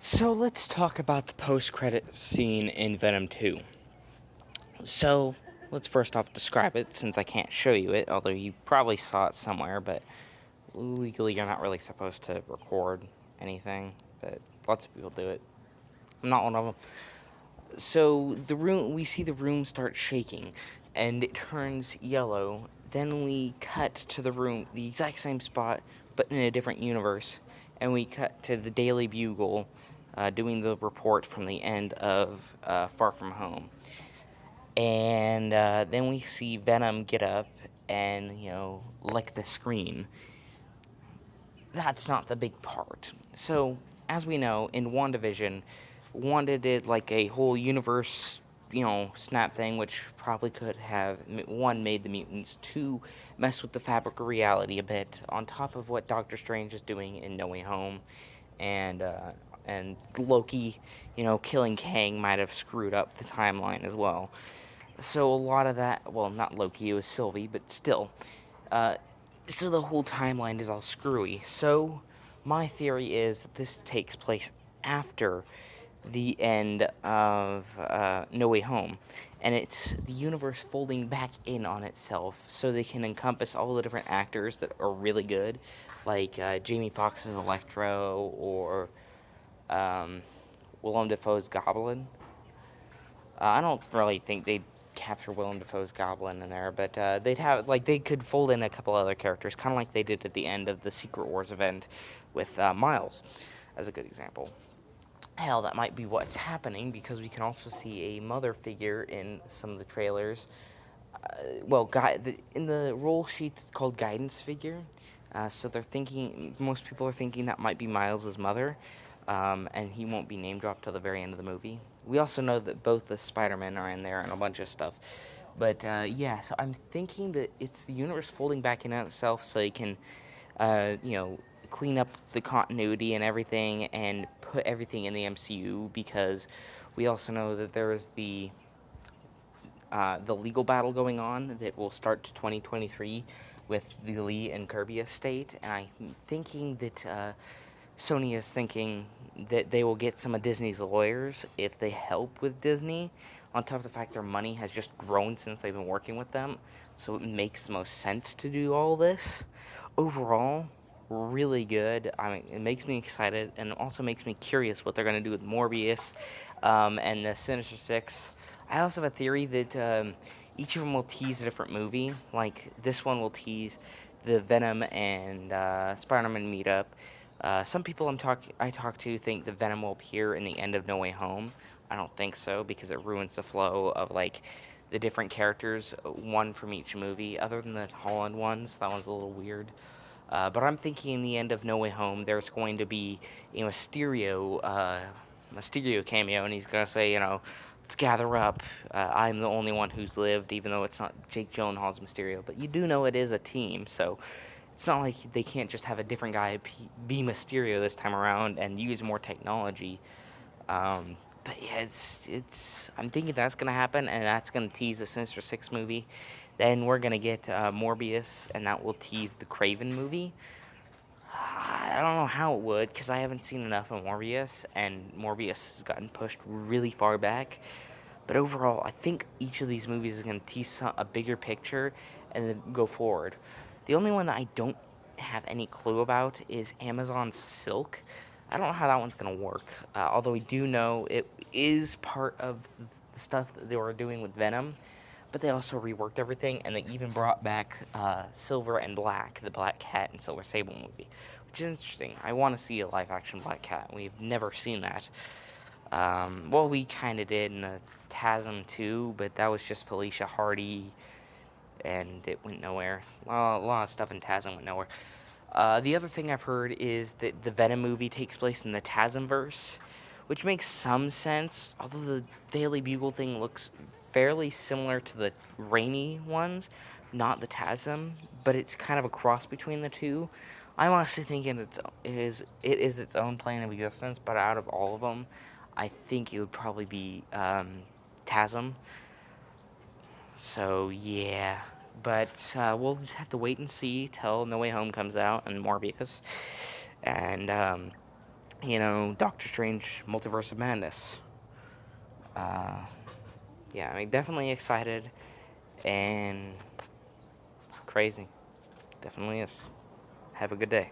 So let's talk about the post-credit scene in Venom 2. So let's first off describe it, since I can't show you it, although you probably saw it somewhere, but legally you're not really supposed to record anything, but lots of people do it. I'm not one of them. So we see the room start shaking, and it turns yellow. Then we cut to the room, the exact same spot, but in a different universe, and we cut to the Daily Bugle, doing the report from the end of Far From Home, and then we see Venom get up and lick the screen. That's not the big part. So, as we know, in WandaVision, Wanda did like a whole universe, snap thing, which probably could have, one, made the mutants, two, mess with the fabric of reality a bit, on top of what Doctor Strange is doing in No Way Home, and, and Loki, killing Kang might have screwed up the timeline as well. So a lot of that, well, not Loki, it was Sylvie, but still, uh, so the whole timeline is all screwy. So my theory is that this takes place after the end of No Way Home, and it's the universe folding back in on itself so they can encompass all the different actors that are really good, like Jamie Foxx's Electro or um, Willem Dafoe's Goblin. I don't really think they'd capture Willem Dafoe's Goblin in there, but they could fold in a couple other characters, kind of like they did at the end of the Secret Wars event with Miles, as a good example. Hell, that might be what's happening because we can also see a mother figure in some of the trailers. In the role sheet, it's called guidance figure. So most people are thinking that might be Miles' mother, and he won't be name dropped till the very end of the movie. We also know that both the Spider-Men are in there and a bunch of stuff. But yeah, so I'm thinking that it's the universe folding back in on itself so they can, uh, you know, clean up the continuity and everything and put everything in the MCU because we also know that there is the legal battle going on that will start 2023 with the Lee and Kirby estate, and I'm thinking that Sony is thinking that they will get some of Disney's lawyers if they help with Disney. On top of the fact their money has just grown since they've been working with them, so it makes the most sense to do all this. Overall, really good. I mean, it makes me excited and also makes me curious what they're going to do with Morbius and the Sinister Six. I also have a theory that each of them will tease a different movie. Like this one will tease the Venom and Spider-Man meetup. Some people I talk to think the Venom will appear in the end of No Way Home. I don't think so because it ruins the flow of like the different characters, one from each movie. Other than the Holland ones, that one's a little weird. But I'm thinking in the end of No Way Home, there's going to be a Mysterio cameo, and he's gonna say, let's gather up. I'm the only one who's lived, even though it's not Jake Gyllenhaal's Mysterio. But you do know it is a team, so it's not like they can't just have a different guy be Mysterio this time around and use more technology. But yeah, it's. I'm thinking that's gonna happen, and that's gonna tease the Sinister Six movie. Then we're gonna get Morbius, and that will tease the Craven movie. I don't know how it would, because I haven't seen enough of Morbius, and Morbius has gotten pushed really far back. But overall, I think each of these movies is going to tease a bigger picture and then go forward. The only one that I don't have any clue about is Amazon's Silk. I don't know how that one's going to work, although we do know it is part of the stuff that they were doing with Venom, but they also reworked everything, and they even brought back Silver and Black, the Black Cat and Silver Sable movie, which is interesting. I want to see a live action Black Cat. We've never seen that. Well, we kind of did in the TASM 2, but that was just Felicia Hardy, and it went nowhere. A lot of stuff in TASM went nowhere. The other thing I've heard is that the Venom movie takes place in the TASMverse, which makes some sense, although the Daily Bugle thing looks fairly similar to the Raimi ones, not the TASM, but it's kind of a cross between the two. I'm honestly thinking it is its own plane of existence, but out of all of them, I think it would probably be TASM. So yeah, but we'll just have to wait and see till No Way Home comes out and Morbius, and Doctor Strange, Multiverse of Madness. Yeah, I mean, definitely excited, and it's crazy. Definitely is. Have a good day.